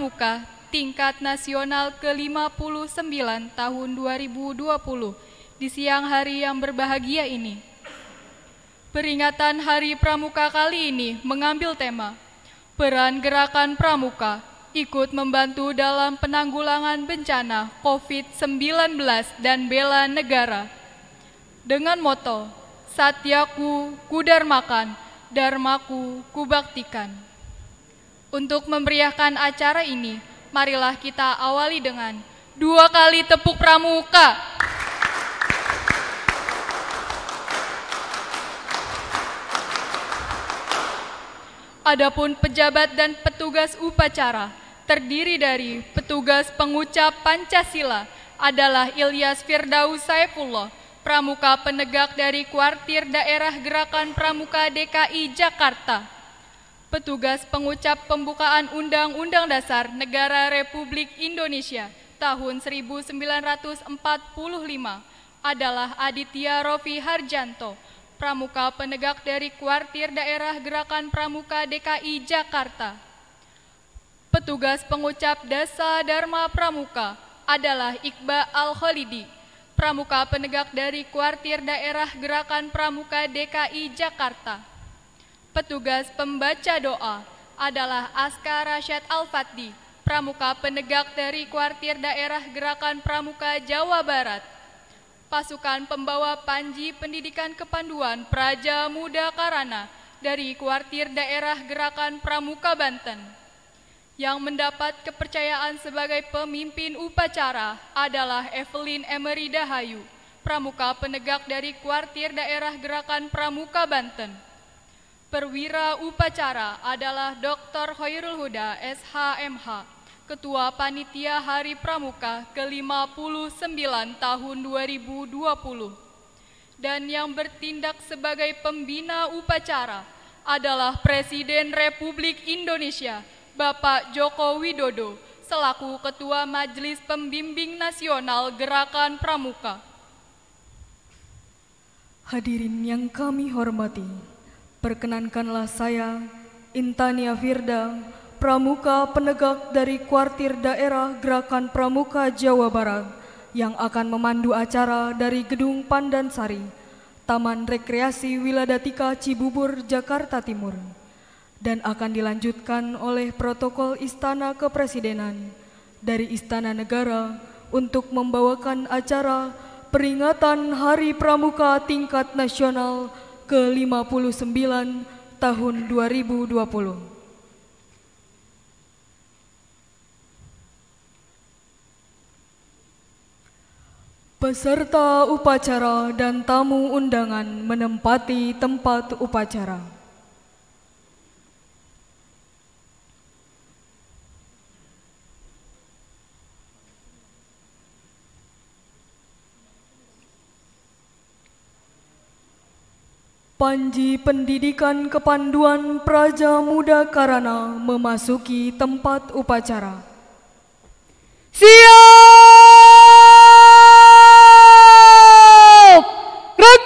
Pramuka tingkat nasional ke-59 tahun 2020 di siang hari yang berbahagia ini. Peringatan Hari Pramuka kali ini mengambil tema peran gerakan Pramuka ikut membantu dalam penanggulangan bencana COVID-19 dan bela negara. Dengan moto, Satyaku Kudarmakan, Dharmaku Kubaktikan. Untuk memeriahkan acara ini, marilah kita awali dengan 2 kali tepuk pramuka. Adapun pejabat dan petugas upacara terdiri dari petugas pengucap Pancasila adalah Ilyas Firdaus Saifullah, Pramuka penegak dari Kuartir Daerah Gerakan Pramuka DKI Jakarta. Petugas pengucap pembukaan Undang-Undang Dasar Negara Republik Indonesia tahun 1945 adalah Aditya Rofi Harjanto, Pramuka penegak dari Kuartir Daerah Gerakan Pramuka DKI Jakarta. Petugas pengucap Dasa Dharma Pramuka adalah Iqbal Al-Khalidi, Pramuka penegak dari Kuartir Daerah Gerakan Pramuka DKI Jakarta. Petugas pembaca doa adalah Aska Rasyad Al-Fatdi, Pramuka penegak dari Kuartir Daerah Gerakan Pramuka Jawa Barat. Pasukan pembawa Panji Pendidikan Kepanduan Praja Muda Karana dari Kuartir Daerah Gerakan Pramuka Banten. Yang mendapat kepercayaan sebagai pemimpin upacara adalah Evelyn Emery Dahayu, Pramuka penegak dari Kuartir Daerah Gerakan Pramuka Banten. Perwira upacara adalah Dr. Hoirul Huda, SHMH, Ketua Panitia Hari Pramuka ke-59 tahun 2020. Dan yang bertindak sebagai pembina upacara adalah Presiden Republik Indonesia, Bapak Joko Widodo, selaku Ketua Majelis Pembimbing Nasional Gerakan Pramuka. Hadirin yang kami hormati, perkenankanlah saya, Intania Firda, Pramuka penegak dari Kuartir Daerah Gerakan Pramuka Jawa Barat, yang akan memandu acara dari Gedung Pandansari, Taman Rekreasi Wiladatika Cibubur, Jakarta Timur, dan akan dilanjutkan oleh protokol Istana Kepresidenan dari Istana Negara untuk membawakan acara peringatan Hari Pramuka tingkat nasional ke-59 tahun 2020. Peserta upacara dan tamu undangan menempati tempat upacara. Panji Pendidikan Kepanduan Praja Muda Karana memasuki tempat upacara. Siap! Gerak!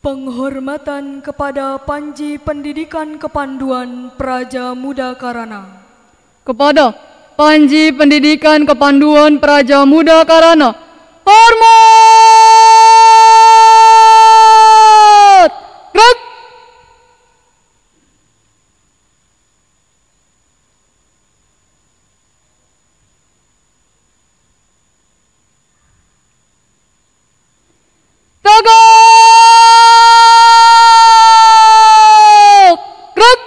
Penghormatan kepada Panji Pendidikan Kepanduan Praja Muda Karana. Kepada Panji Pendidikan Kepanduan Praja Muda Karana, hormat! Gerak! Tegak! Gerak!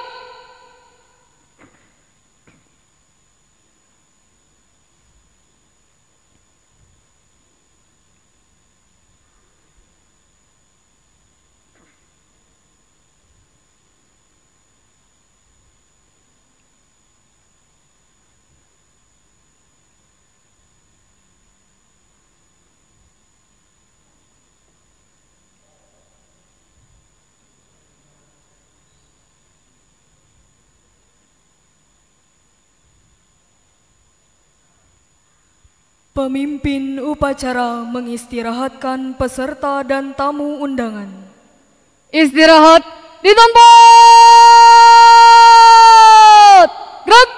Pemimpin upacara mengistirahatkan peserta dan tamu undangan. Istirahat di tempat. Gerak.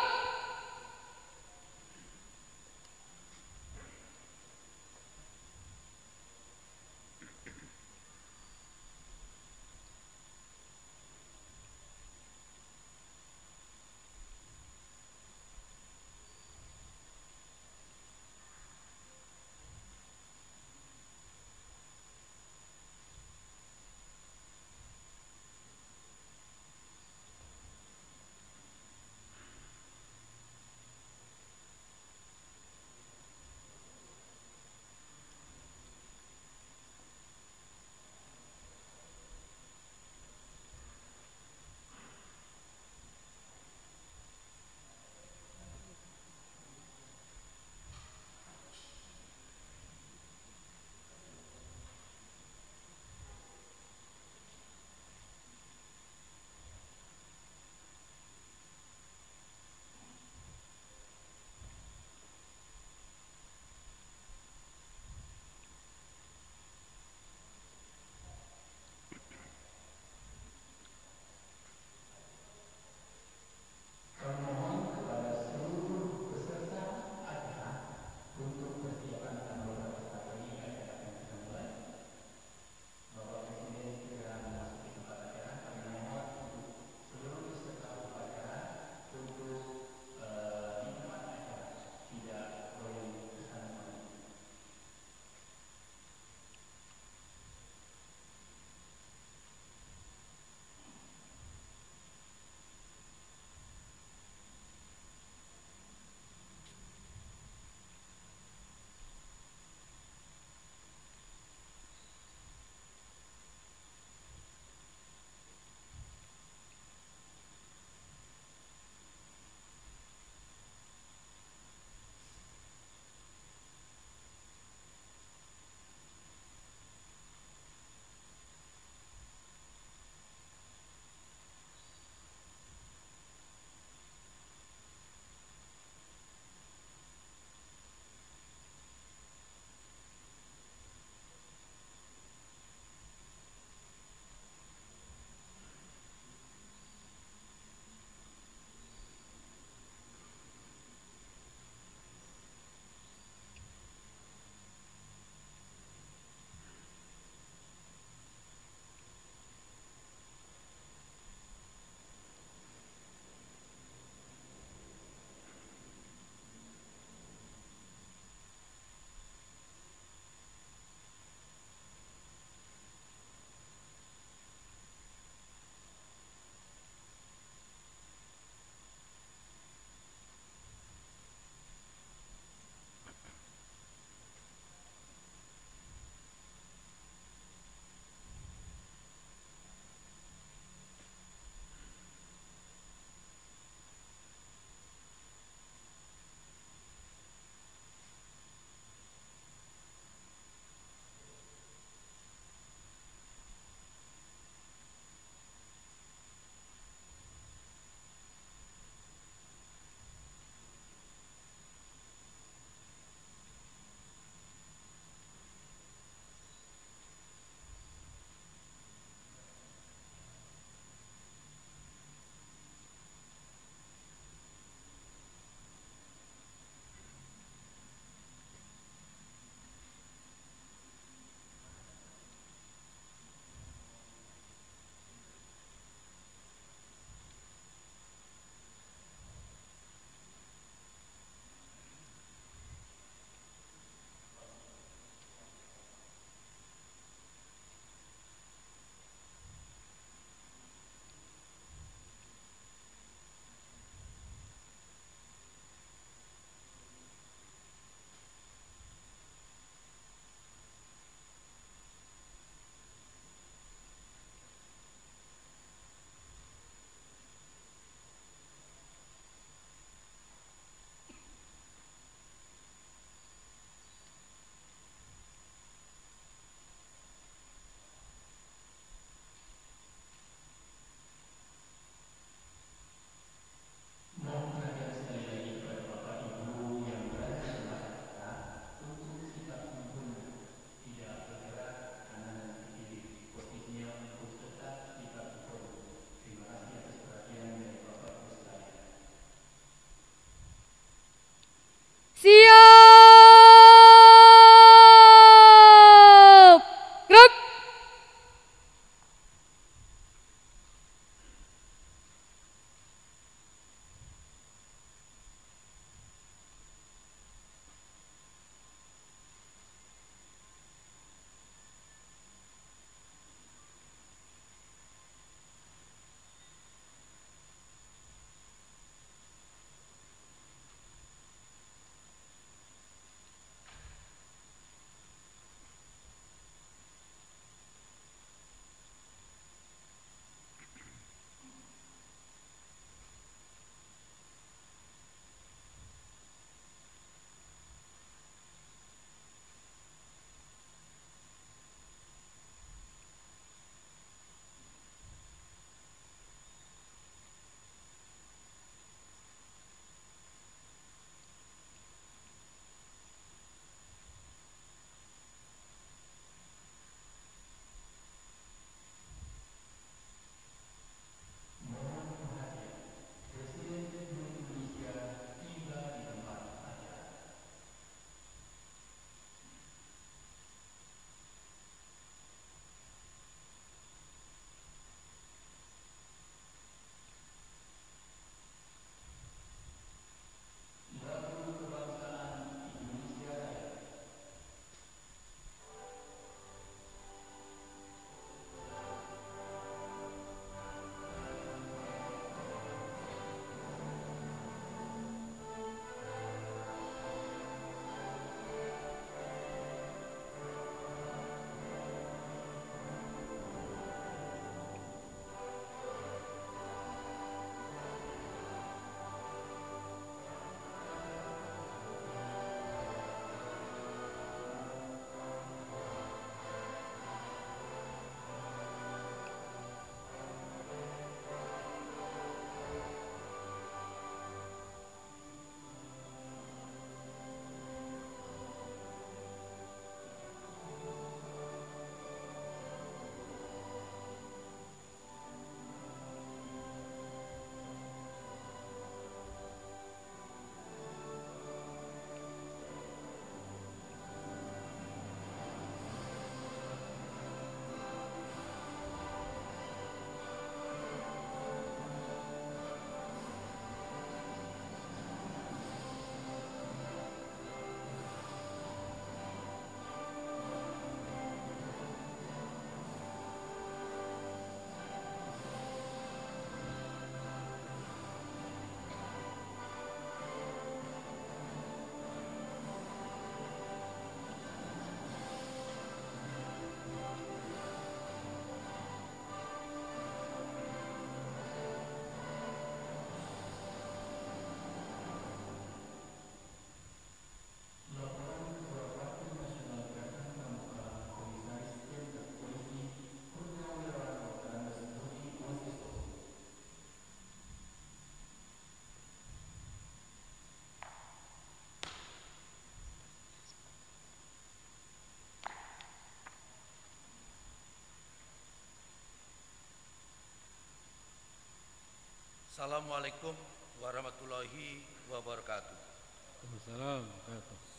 Assalamualaikum warahmatullahi wabarakatuh.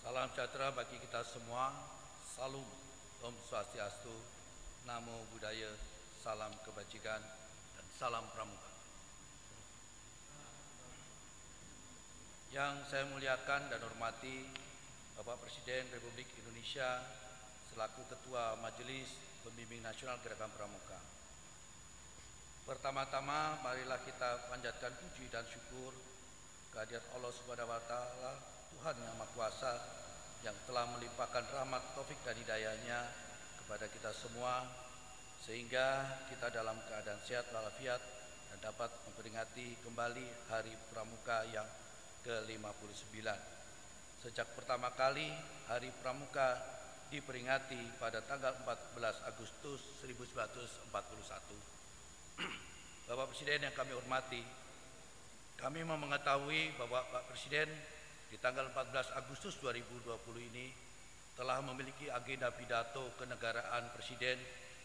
Salam sejahtera bagi kita semua. Salam Om Swastiastu, Namo Buddhaya, salam kebajikan, dan salam pramuka. Yang saya muliakan dan hormati Bapak Presiden Republik Indonesia selaku Ketua Majelis Pembimbing Nasional Gerakan Pramuka. Pertama-tama marilah kita panjatkan puji dan syukur kehadirat Allah Subhanahu wa taala, Tuhan Yang Maha Kuasa, yang telah melimpahkan rahmat, taufik dan hidayahnya kepada kita semua sehingga kita dalam keadaan sehat walafiat dan dapat memperingati kembali Hari Pramuka yang ke-59. Sejak pertama kali Hari Pramuka diperingati pada tanggal 14 Agustus 1941. Bapak Presiden yang kami hormati, kami mengetahui bahwa Pak Presiden di tanggal 14 Agustus 2020 ini telah memiliki agenda pidato kenegaraan Presiden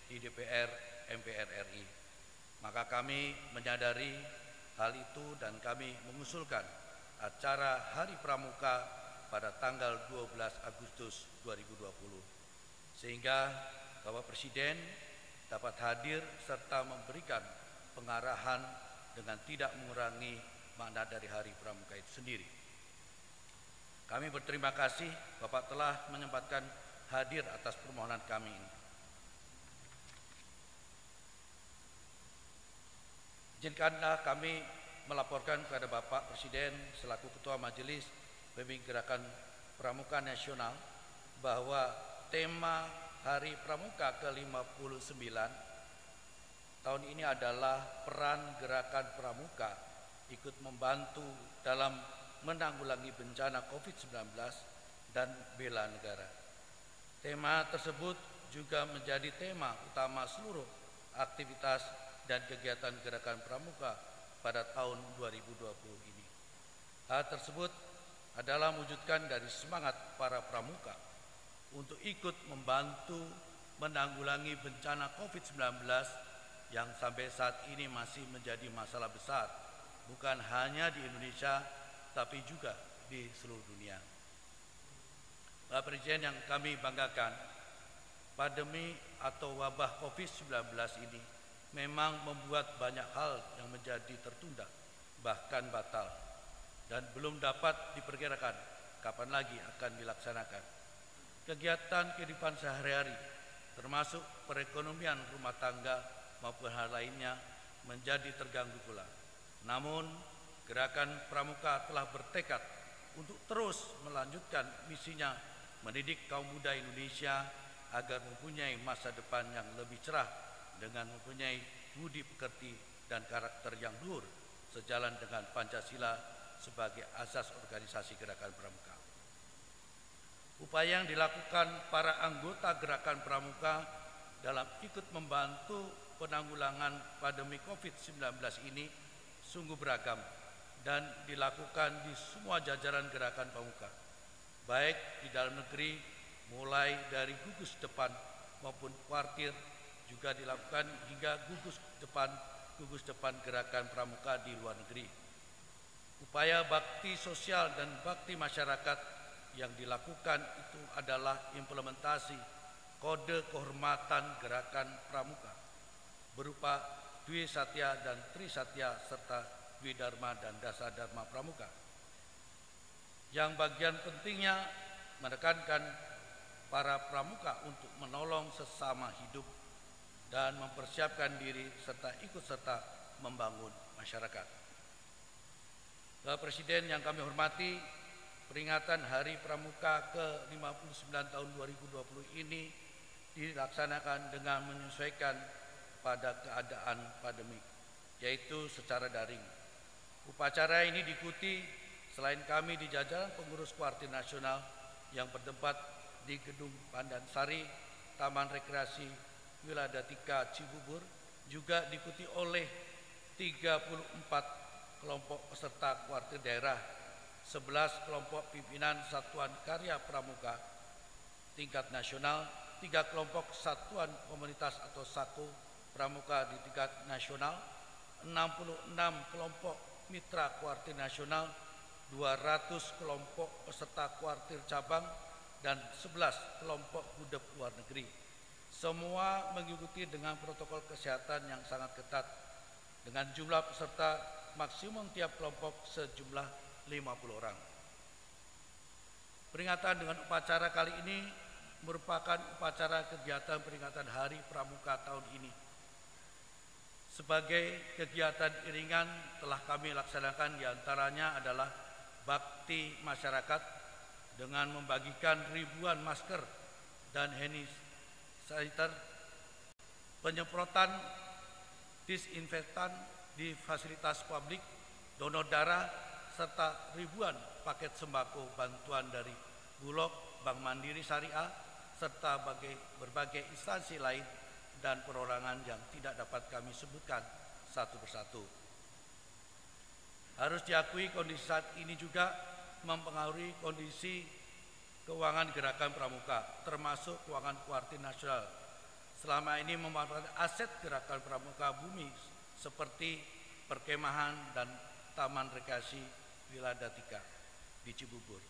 di DPR MPR RI. Maka kami menyadari hal itu dan kami mengusulkan acara Hari Pramuka pada tanggal 12 Agustus 2020. Sehingga Bapak Presiden dapat hadir serta memberikan pengarahan dengan tidak mengurangi makna dari Hari Pramuka itu sendiri. Kami berterima kasih Bapak telah menyempatkan hadir atas permohonan kami ini. Izinkanlah kami melaporkan kepada Bapak Presiden selaku Ketua Majelis Pembimbing Gerakan Pramuka Nasional bahwa tema Hari Pramuka ke-59 tahun ini adalah peran gerakan pramuka ikut membantu dalam menanggulangi bencana COVID-19 dan bela negara. Tema tersebut juga menjadi tema utama seluruh aktivitas dan kegiatan gerakan pramuka pada tahun 2020 ini. Hal tersebut adalah mewujudkan dari semangat para pramuka untuk ikut membantu menanggulangi bencana COVID-19 yang sampai saat ini masih menjadi masalah besar, bukan hanya di Indonesia, tapi juga di seluruh dunia. Bapak Presiden yang kami banggakan, pandemi atau wabah COVID-19 ini memang membuat banyak hal yang menjadi tertunda, bahkan batal, dan belum dapat diperkirakan kapan lagi akan dilaksanakan. Kegiatan kehidupan sehari-hari, termasuk perekonomian rumah tangga maupun hal lainnya, menjadi terganggu pula. Namun, gerakan pramuka telah bertekad untuk terus melanjutkan misinya mendidik kaum muda Indonesia agar mempunyai masa depan yang lebih cerah dengan mempunyai budi pekerti dan karakter yang luhur sejalan dengan Pancasila sebagai asas organisasi gerakan pramuka. Upaya yang dilakukan para anggota gerakan pramuka dalam ikut membantu penanggulangan pandemi COVID-19 ini sungguh beragam dan dilakukan di semua jajaran gerakan pramuka, baik di dalam negeri mulai dari gugus depan maupun kuartir, juga dilakukan hingga gugus depan gerakan pramuka di luar negeri. Upaya bakti sosial dan bakti masyarakat yang dilakukan itu adalah implementasi kode kehormatan gerakan pramuka berupa Dwi Satya dan Tri Satya serta Dwi Dharma dan Dasa Dharma Pramuka, yang bagian pentingnya menekankan para pramuka untuk menolong sesama hidup dan mempersiapkan diri serta ikut serta membangun masyarakat. Bapak Presiden yang kami hormati, peringatan Hari Pramuka ke-59 tahun 2020 ini dilaksanakan dengan menyesuaikan pada keadaan pandemik, yaitu secara daring. Upacara ini diikuti selain kami di jajaran pengurus Kuartir Nasional yang bertempat di Gedung Pandansari, Taman Rekreasi Wiladatika Cibubur, juga diikuti oleh 34 kelompok peserta kuartir daerah, 11 kelompok pimpinan Satuan Karya Pramuka tingkat nasional, 3 kelompok Satuan Komunitas atau SAKO Pramuka di tingkat nasional, 66 kelompok mitra kuartir nasional, 200 kelompok peserta kuartir cabang, dan 11 kelompok gudeg luar negeri. Semua mengikuti dengan protokol kesehatan yang sangat ketat, dengan jumlah peserta maksimum tiap kelompok sejumlah 50 orang. Peringatan dengan upacara kali ini merupakan upacara kegiatan peringatan Hari Pramuka tahun ini. Sebagai kegiatan iringan telah kami laksanakan diantaranya adalah bakti masyarakat dengan membagikan ribuan masker dan hand sanitizer, penyemprotan disinfektan di fasilitas publik, donor darah, serta ribuan paket sembako bantuan dari Bulog, Bank Mandiri Syariah, serta berbagai instansi lain dan perorangan yang tidak dapat kami sebutkan satu persatu. Harus diakui kondisi saat ini juga mempengaruhi kondisi keuangan gerakan pramuka, termasuk keuangan kuartir nasional. Selama ini memanfaatkan aset gerakan pramuka bumi seperti perkemahan dan taman rekreasi Wiladatika di Cibubur,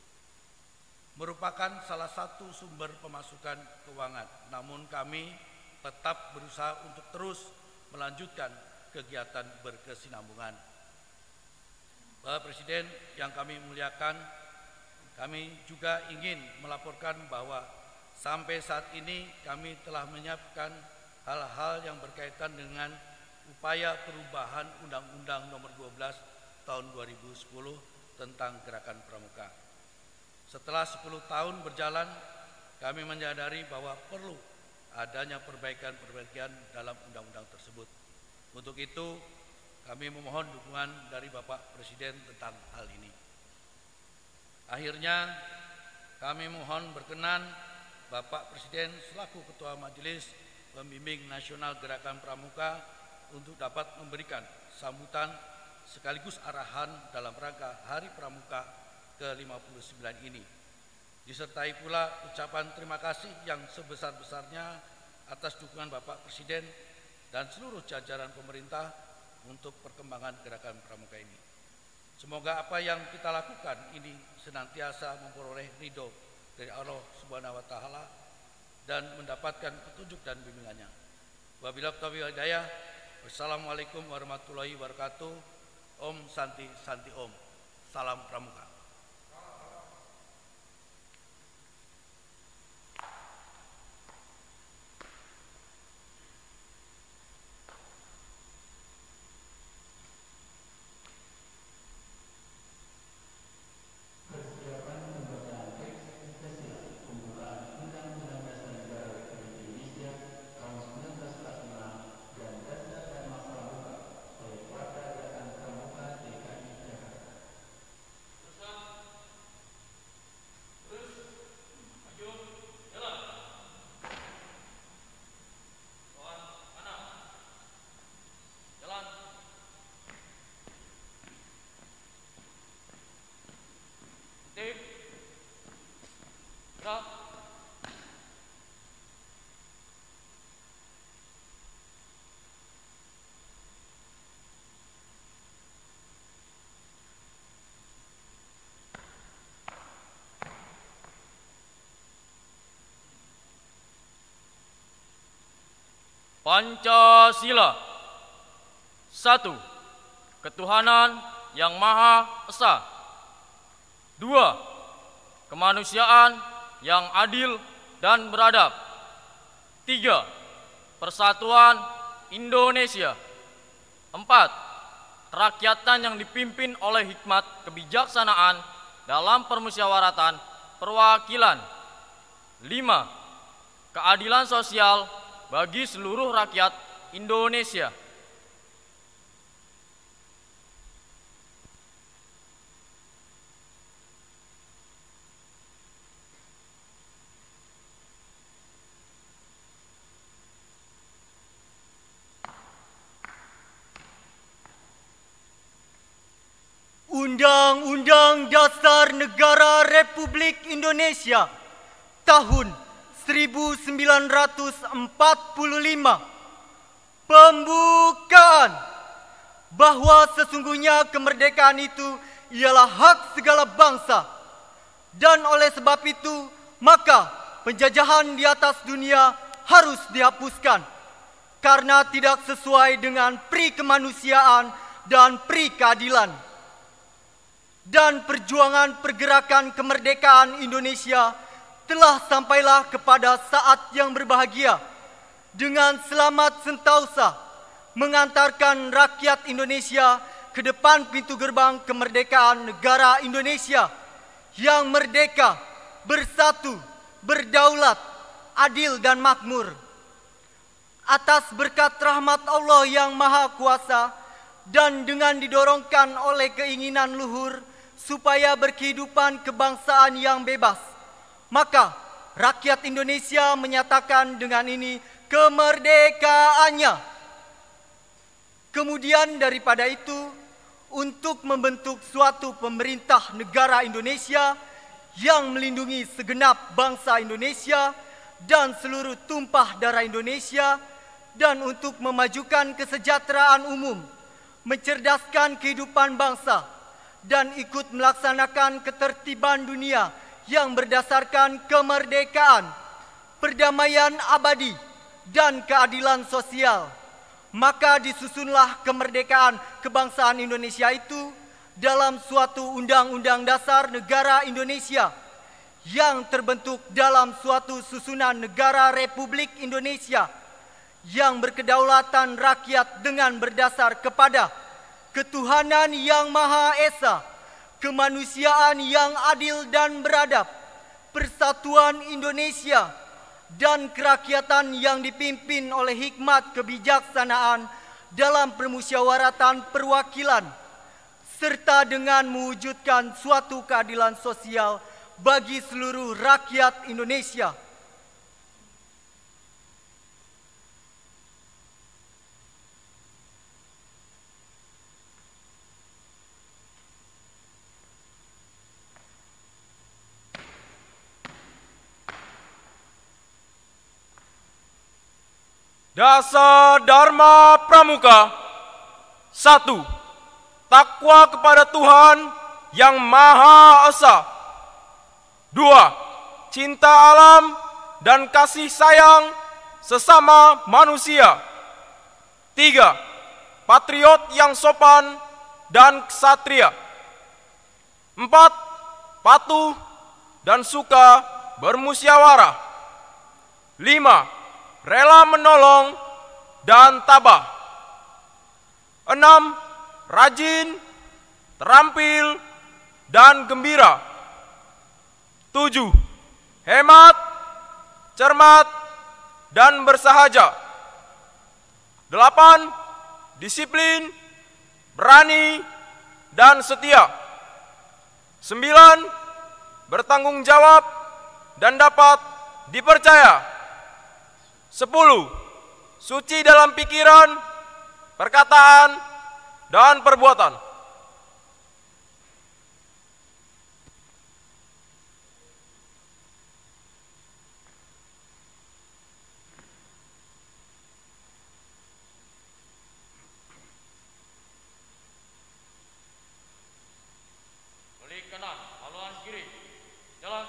merupakan salah satu sumber pemasukan keuangan. Namun kami tetap berusaha untuk terus melanjutkan kegiatan berkesinambungan. Bapak Presiden yang kami muliakan, kami juga ingin melaporkan bahwa sampai saat ini kami telah menyiapkan hal-hal yang berkaitan dengan upaya perubahan Undang-Undang Nomor 12 Tahun 2010 tentang Gerakan Pramuka. Setelah 10 tahun berjalan, kami menyadari bahwa perlu adanya perbaikan-perbaikan dalam undang-undang tersebut. Untuk itu, kami memohon dukungan dari Bapak Presiden tentang hal ini. Akhirnya, kami mohon berkenan Bapak Presiden selaku Ketua Majelis Pembimbing Nasional Gerakan Pramuka untuk dapat memberikan sambutan sekaligus arahan dalam rangka Hari Pramuka ke-59 ini. Disertai pula ucapan terima kasih yang sebesar-besarnya atas dukungan Bapak Presiden dan seluruh jajaran pemerintah untuk perkembangan gerakan pramuka ini. Semoga apa yang kita lakukan ini senantiasa memperoleh ridho dari Allah Subhanahu wa Ta'ala dan mendapatkan petunjuk dan bimbingannya. Wabillahi taufiq wal hidayah. Wassalamualaikum warahmatullahi wabarakatuh. Om Santi Santi Om. Salam Pramuka. Pancasila. 1. Ketuhanan yang Maha Esa. 2. Kemanusiaan yang adil dan beradab. 3. Persatuan Indonesia. 4. Kerakyatan yang dipimpin oleh hikmat kebijaksanaan dalam permusyawaratan perwakilan. 5. Keadilan sosial bagi seluruh rakyat Indonesia. Undang-Undang Dasar Negara Republik Indonesia tahun 1945. Pembukaan. bahwa sesungguhnya kemerdekaan itu ialah hak segala bangsa. Dan oleh sebab itu, maka penjajahan di atas dunia harus dihapuskan karena tidak sesuai dengan pri kemanusiaan dan pri keadilan. Dan perjuangan pergerakan kemerdekaan Indonesia telah sampailah kepada saat yang berbahagia dengan selamat sentausa mengantarkan rakyat Indonesia ke depan pintu gerbang kemerdekaan negara Indonesia yang merdeka, bersatu, berdaulat, adil dan makmur. Atas berkat rahmat Allah yang Maha Kuasa dan dengan didorongkan oleh keinginan luhur supaya berkehidupan kebangsaan yang bebas, maka rakyat Indonesia menyatakan dengan ini kemerdekaannya. Kemudian daripada itu, untuk membentuk suatu pemerintah negara Indonesia yang melindungi segenap bangsa Indonesia dan seluruh tumpah darah Indonesia, dan untuk memajukan kesejahteraan umum, mencerdaskan kehidupan bangsa, dan ikut melaksanakan ketertiban dunia yang berdasarkan kemerdekaan, perdamaian abadi, dan keadilan sosial. Maka disusunlah kemerdekaan kebangsaan Indonesia itu dalam suatu undang-undang dasar negara Indonesia yang terbentuk dalam suatu susunan negara Republik Indonesia yang berkedaulatan rakyat dengan berdasar kepada ketuhanan yang Maha Esa, kemanusiaan yang adil dan beradab, persatuan Indonesia, dan kerakyatan yang dipimpin oleh hikmat kebijaksanaan dalam permusyawaratan perwakilan, serta dengan mewujudkan suatu keadilan sosial bagi seluruh rakyat Indonesia. Dasar Dharma Pramuka. 1. Takwa kepada Tuhan yang Maha Esa. 2. Cinta alam dan kasih sayang sesama manusia. 3. Patriot yang sopan dan ksatria. 4. Patuh dan suka bermusyawarah. 5. Rela menolong dan tabah. 6. Rajin, terampil, dan gembira. 7. Hemat, cermat, dan bersahaja. 8. Disiplin, berani, dan setia. 9. Bertanggung jawab dan dapat dipercaya. 10. Suci dalam pikiran, perkataan, dan perbuatan. Balik kanan, haluan kiri. Jalan.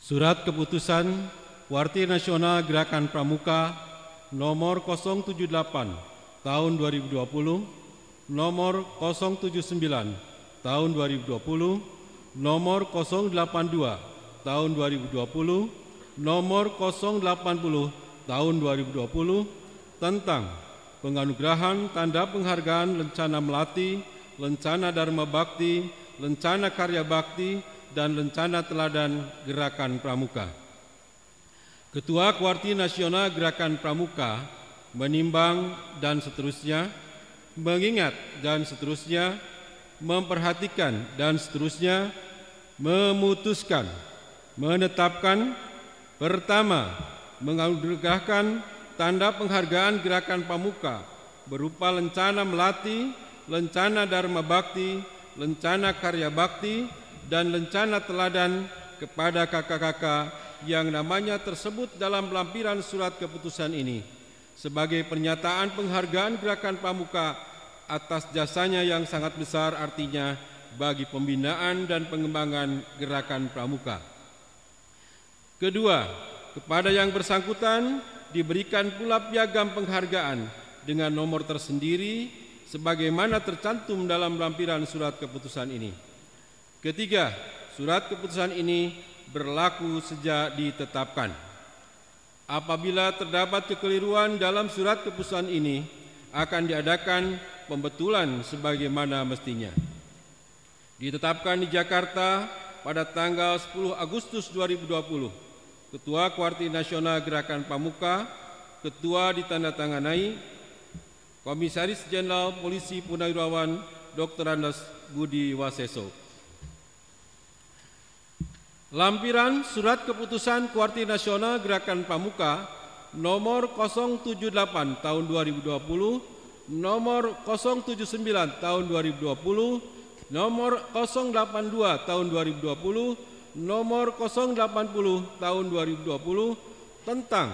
Surat Keputusan Warti Nasional Gerakan Pramuka nomor 078 tahun 2020, nomor 079 tahun 2020, nomor 082 tahun 2020, nomor 080 tahun 2020 tentang penganugerahan tanda penghargaan Lencana Melati, Lencana Dharma Bakti, Lencana Karya Bakti, dan Lencana Teladan Gerakan Pramuka. Ketua Kuarti Nasional Gerakan Pramuka menimbang dan seterusnya, mengingat dan seterusnya, memperhatikan dan seterusnya, memutuskan, menetapkan, pertama, menganugerahkan tanda penghargaan Gerakan Pramuka berupa Lencana Melati, Lencana Dharma Bakti, Lencana Karya Bakti, dan Lencana Teladan kepada kakak-kakak yang namanya tersebut dalam lampiran surat keputusan ini sebagai pernyataan penghargaan Gerakan Pramuka atas jasanya yang sangat besar artinya bagi pembinaan dan pengembangan Gerakan Pramuka. Kedua, kepada yang bersangkutan diberikan pula piagam penghargaan dengan nomor tersendiri sebagaimana tercantum dalam lampiran surat keputusan ini. Ketiga, surat keputusan ini berlaku sejak ditetapkan. Apabila terdapat kekeliruan dalam surat keputusan ini, akan diadakan pembetulan sebagaimana mestinya. Ditetapkan di Jakarta pada tanggal 10 Agustus 2020. Ketua Kuarti Nasional Gerakan Pramuka, Ketua ditandatangani Komisaris Jenderal Polisi Purnawirawan Dr. Andes Budi Waseso. Lampiran Surat Keputusan Kuarti Nasional Gerakan Pramuka nomor 078 tahun 2020, nomor 079 tahun 2020, nomor 082 tahun 2020, nomor 080 tahun 2020 tentang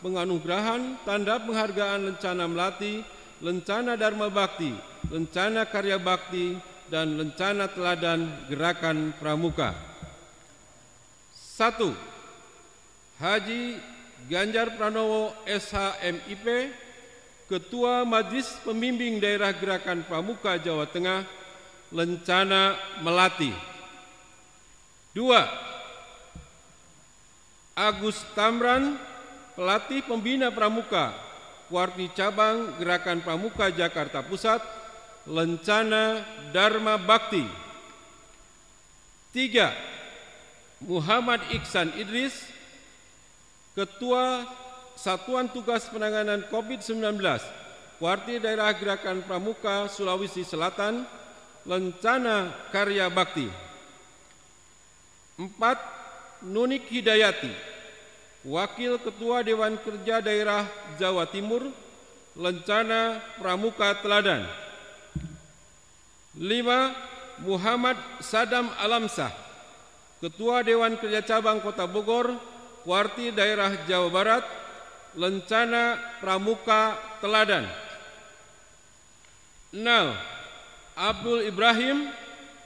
penganugerahan tanda penghargaan Lencana Melati, Lencana Dharma Bakti, Lencana Karya Bakti, dan Lencana Teladan Gerakan Pramuka. 1. Haji Ganjar Pranowo SH.MIP, Ketua Majelis Pembimbing Daerah Gerakan Pramuka Jawa Tengah, Lencana Melati. 2. Agus Tamran, Pelatih Pembina Pramuka, Kuarti Cabang Gerakan Pramuka Jakarta Pusat, Lencana Dharma Bakti. 3. Muhammad Iksan Idris, Ketua Satuan Tugas Penanganan COVID-19, Kuarti Daerah Gerakan Pramuka Sulawesi Selatan, Lencana Karya Bakti. 4. Nunik Hidayati, Wakil Ketua Dewan Kerja Daerah Jawa Timur, Lencana Pramuka Teladan. 5. Muhammad Sadam Alamsah, Ketua Dewan Kerja Cabang Kota Bogor, Kuarti Daerah Jawa Barat, Lencana Pramuka Teladan. 6. Abdul Ibrahim,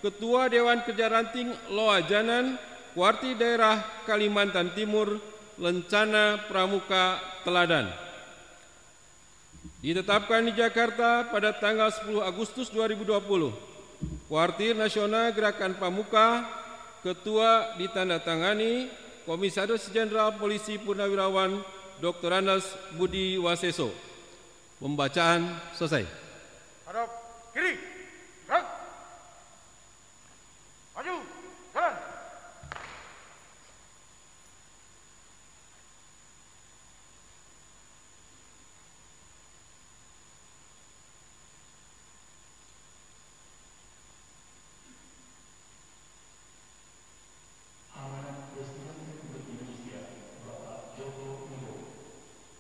Ketua Dewan Kerja Ranting Loajanan, Kuarti Daerah Kalimantan Timur, Lencana Pramuka Teladan. Ditetapkan di Jakarta pada tanggal 10 Agustus 2020. Kuarti Nasional Gerakan Pramuka, Ketua ditandatangani Komisaris Jenderal Polisi Purnawirawan Dr. Andes Budi Waseso. Pembacaan selesai. Hadap kiri, gerak. Maju, jalan.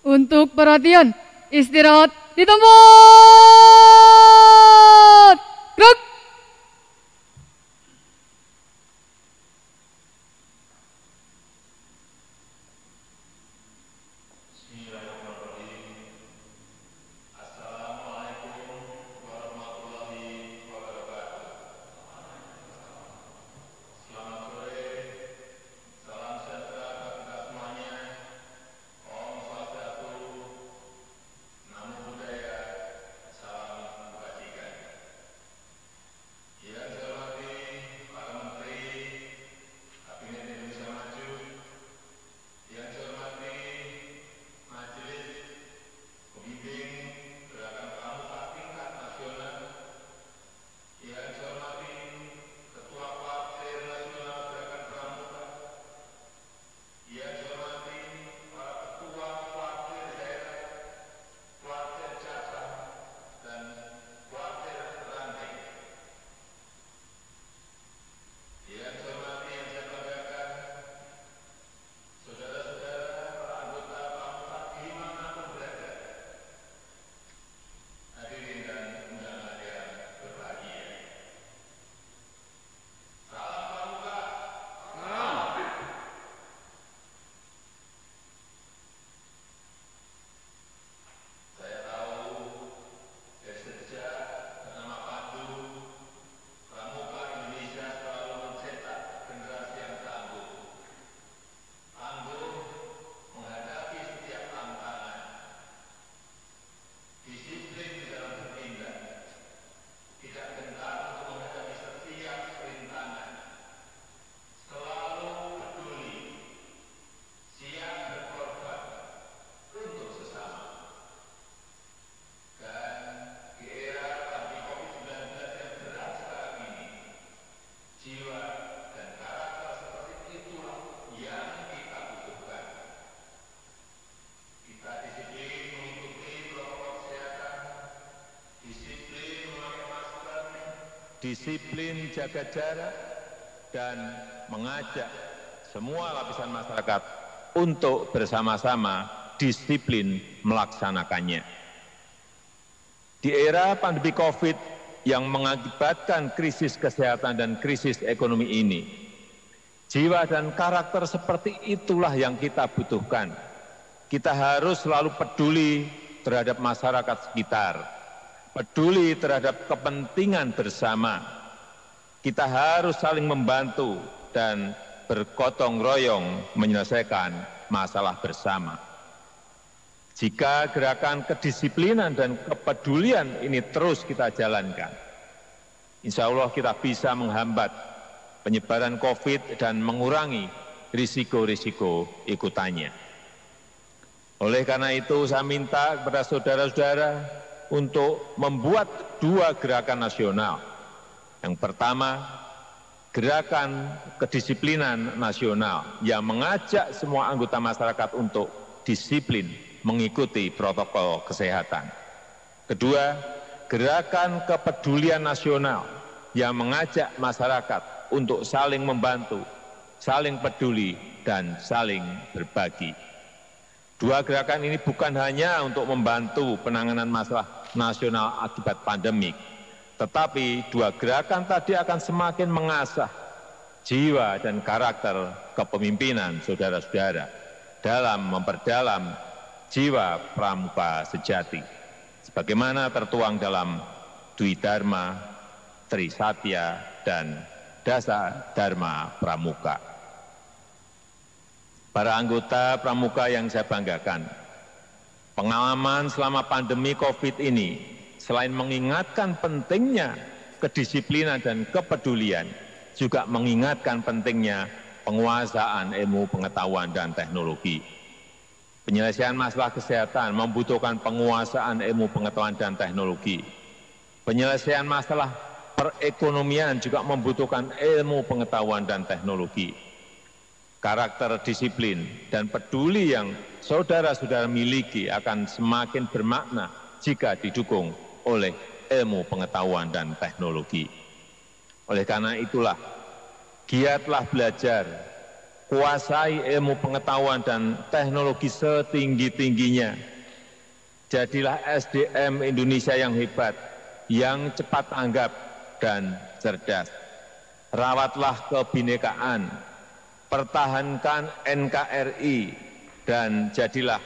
Untuk perhatian, istirahat di tempat. Gerak. Namo Buddhaya, salam disiplin jaga jarak, dan mengajak semua lapisan masyarakat untuk bersama-sama disiplin melaksanakannya. Di era pandemi COVID yang mengakibatkan krisis kesehatan dan krisis ekonomi ini, jiwa dan karakter seperti itulah yang kita butuhkan. Kita harus selalu peduli terhadap masyarakat sekitar, peduli terhadap kepentingan bersama. Kita harus saling membantu dan bergotong royong menyelesaikan masalah bersama. Jika gerakan kedisiplinan dan kepedulian ini terus kita jalankan, insya Allah kita bisa menghambat penyebaran COVID dan mengurangi risiko-risiko ikutannya. Oleh karena itu saya minta kepada saudara-saudara untuk membuat dua gerakan nasional. Yang pertama, gerakan kedisiplinan nasional yang mengajak semua anggota masyarakat untuk disiplin mengikuti protokol kesehatan. Kedua, gerakan kepedulian nasional yang mengajak masyarakat untuk saling membantu, saling peduli, dan saling berbagi. Dua gerakan ini bukan hanya untuk membantu penanganan masalah nasional akibat pandemik, tetapi dua gerakan tadi akan semakin mengasah jiwa dan karakter kepemimpinan saudara-saudara dalam memperdalam jiwa pramuka sejati, sebagaimana tertuang dalam Dwi Dharma, Tri Satya, dan Dasa Dharma Pramuka. Para anggota pramuka yang saya banggakan, pengalaman selama pandemi COVID ini selain mengingatkan pentingnya kedisiplinan dan kepedulian, juga mengingatkan pentingnya penguasaan ilmu pengetahuan dan teknologi. Penyelesaian masalah kesehatan membutuhkan penguasaan ilmu pengetahuan dan teknologi. Penyelesaian masalah perekonomian juga membutuhkan ilmu pengetahuan dan teknologi. Karakter disiplin dan peduli yang saudara-saudara miliki akan semakin bermakna jika didukung oleh ilmu pengetahuan dan teknologi. Oleh karena itulah, giatlah belajar, kuasai ilmu pengetahuan dan teknologi setinggi-tingginya. Jadilah SDM Indonesia yang hebat, yang cepat tanggap dan cerdas. Rawatlah kebinekaan, pertahankan NKRI, dan jadilah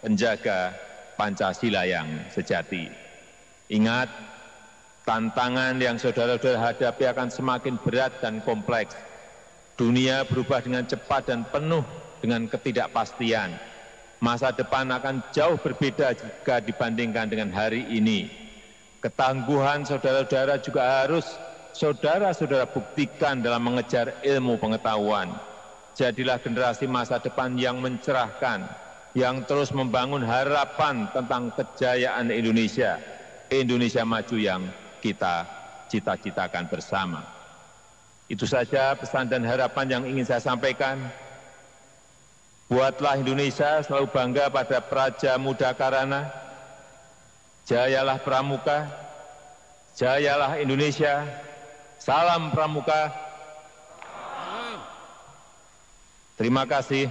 penjaga Pancasila yang sejati. Ingat, tantangan yang saudara-saudara hadapi akan semakin berat dan kompleks. Dunia berubah dengan cepat dan penuh dengan ketidakpastian. Masa depan akan jauh berbeda jika dibandingkan dengan hari ini. Ketangguhan saudara-saudara juga harus saudara-saudara buktikan dalam mengejar ilmu pengetahuan. Jadilah generasi masa depan yang mencerahkan, yang terus membangun harapan tentang kejayaan Indonesia, Indonesia maju yang kita cita-citakan bersama. Itu saja pesan dan harapan yang ingin saya sampaikan. Buatlah Indonesia selalu bangga pada Praja Muda Karana. Jayalah Pramuka, jayalah Indonesia. Salam Pramuka. Terima kasih.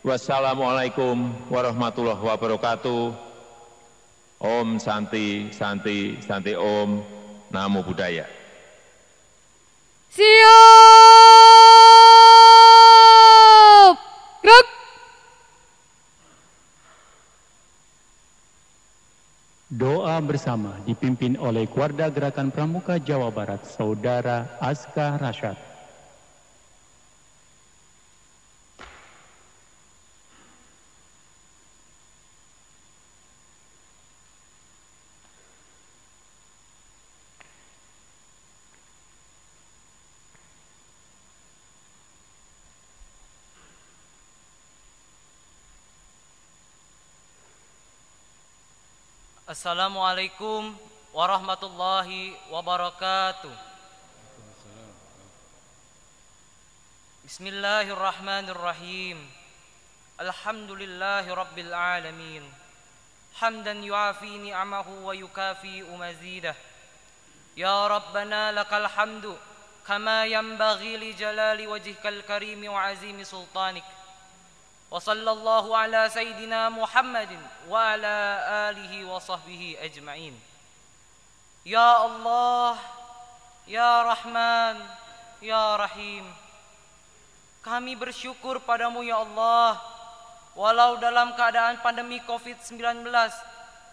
Wassalamualaikum warahmatullahi wabarakatuh. Om Santi, Santi, Santi Om. Namo Buddhaya. Siap! Gerak! Doa bersama dipimpin oleh Kuarda Gerakan Pramuka Jawa Barat, Saudara Aska Rasyad. Assalamualaikum warahmatullahi wabarakatuh. Bismillahirrahmanirrahim. Alhamdulillahi rabbil alamin. Hamdan yuafi ni'amahu wa yukafi mazidah. Ya Rabbana lakal hamdu kama yanbaghi li jalali wajhikal karim wa azimi sultanik. Wa sallallahu ala sayyidina Muhammadin wa ala alihi wa sahbihi ajma'in. Ya Allah, Ya Rahman, Ya Rahim, kami bersyukur padamu ya Allah, walau dalam keadaan pandemi COVID-19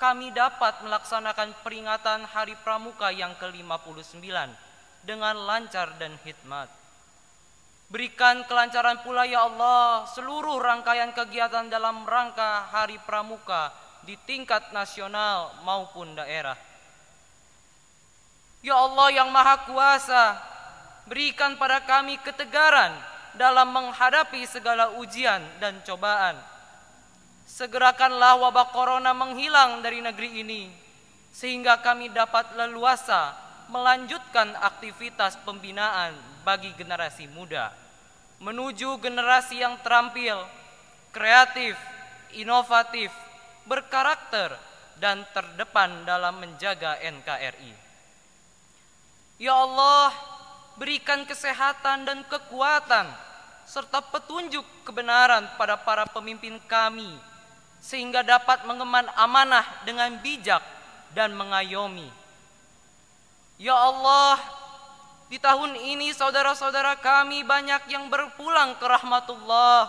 kami dapat melaksanakan peringatan Hari Pramuka yang ke-59 dengan lancar dan hikmat. Berikan kelancaran pula ya Allah seluruh rangkaian kegiatan dalam rangka Hari Pramuka di tingkat nasional maupun daerah. Ya Allah yang Maha Kuasa, berikan pada kami ketegaran dalam menghadapi segala ujian dan cobaan. Segerakanlah wabah corona menghilang dari negeri ini, sehingga kami dapat leluasa melanjutkan aktivitas pembinaan bagi generasi muda, menuju generasi yang terampil, kreatif, inovatif, berkarakter, dan terdepan dalam menjaga NKRI. Ya Allah, berikan kesehatan dan kekuatan, serta petunjuk kebenaran pada para pemimpin kami, sehingga dapat mengemban amanah dengan bijak dan mengayomi. Ya Allah, di tahun ini saudara-saudara kami banyak yang berpulang ke rahmatullah.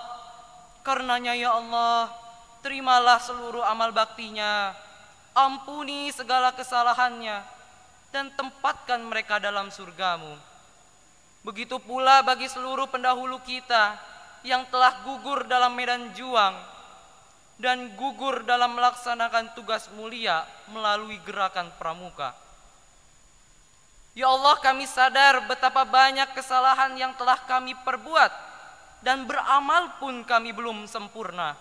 Karenanya ya Allah, terimalah seluruh amal baktinya, ampuni segala kesalahannya, dan tempatkan mereka dalam surgamu. Begitu pula bagi seluruh pendahulu kita yang telah gugur dalam medan juang dan gugur dalam melaksanakan tugas mulia melalui gerakan pramuka. Ya Allah, kami sadar betapa banyak kesalahan yang telah kami perbuat dan beramal pun kami belum sempurna.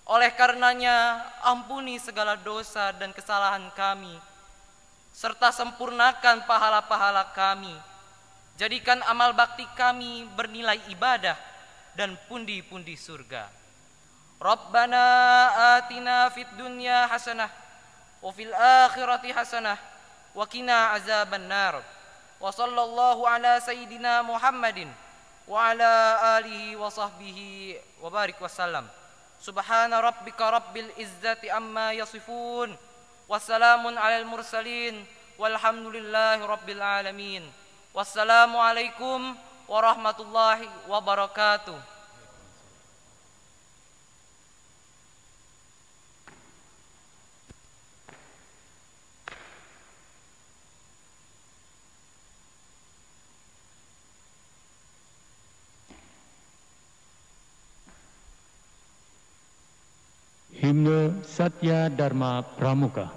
Oleh karenanya, ampuni segala dosa dan kesalahan kami, serta sempurnakan pahala-pahala kami. Jadikan amal bakti kami bernilai ibadah dan pundi-pundi surga. Rabbana atina fid dunya hasanah wa fil akhirati hasanah wa qina azaban nar. Wa sallallahu ala sayyidina Muhammadin wa ala alihi wa sahbihi wa barik wasallam. Subhana rabbika rabbil izzati amma yasifun. Wassalamun alal mursalin walhamdulillahi rabbil alamin. Wassalamualaikum warahmatullahi wabarakatuh. Himne Satya Dharma Pramuka.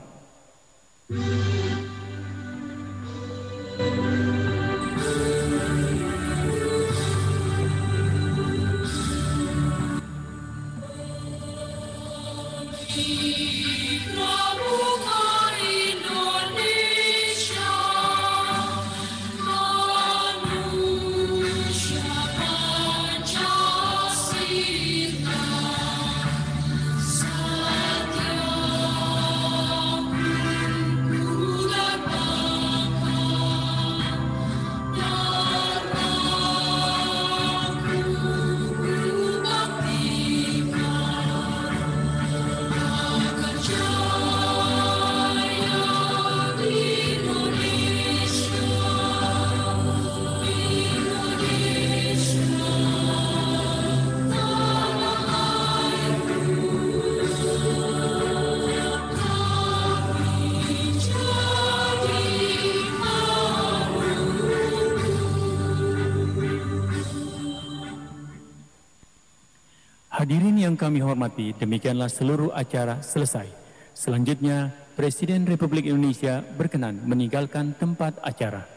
Hadirin yang kami hormati, demikianlah seluruh acara selesai. Selanjutnya, Presiden Republik Indonesia berkenan meninggalkan tempat acara.